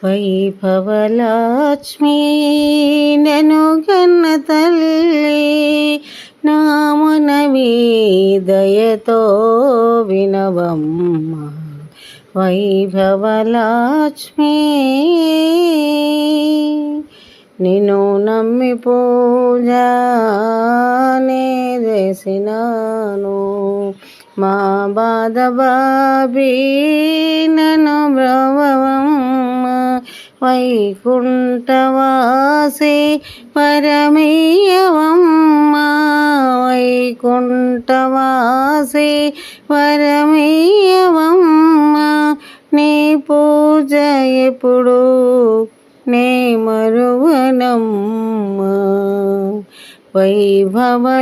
వైభవలక్ష్మి నను కన్న తల్లి నా మనవి దయతో వినవమ్మ. వైభవలక్ష్మి నిన్ను నమ్మి పూజనే చేసినాను, మా బాధ బాబీ నన్ను బ్రవమ్మ. వైకుంఠవాసి పరమేయవమ్మ, వైకుంఠవాసి పరమేయవమ్మ. నీ పూజ ఎప్పుడు నే మరువనమ్మ. వైభవలక్ష్మి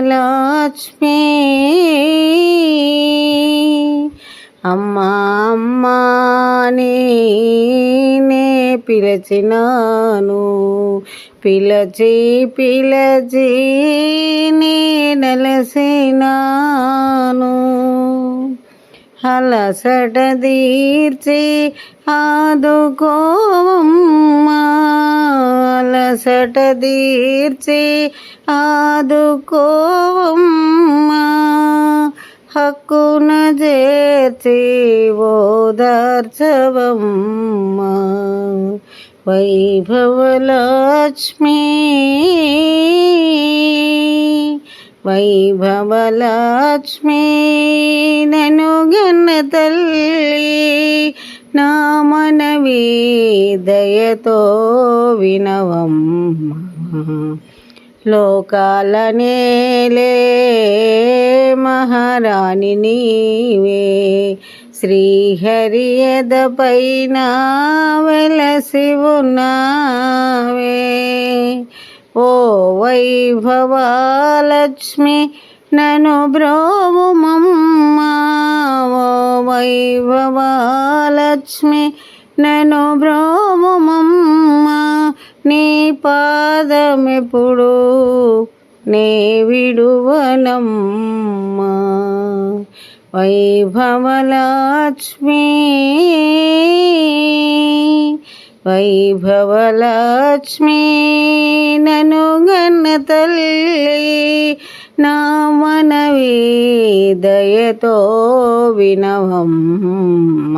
అమ్మా అమ్మా నే పిలచినాను, పిలచి పిలచి నే నలసినాను. అలసట తీర్చి ఆదుకోవమ్మా, అలసట తీర్చి ఆదుకోవమ్మా. హక్కున చేర్చి ఓదార్చవమ్మా. వైభవలక్ష్మి వైభవలక్ష్మి నను గన్న తల్లి నా మనవి దయతో వినవమ్మ. లోకాల నేలే మహారాణి నీవే, శ్రీహరి ఎదపైన వెలసి ఉన్నావే. ఓ వైభవలక్ష్మి నను బ్రోవుమమ్మ, ఓ వైభవలక్ష్మి నను బ్రోవుమమ్మ. నీ పాదమెప్పుడు నే విడువనమ్మ. వైభవలక్ష్మి వైభవలక్ష్మి నను గన్న తల్లి నా మనవి దయతో వినవమ్మ.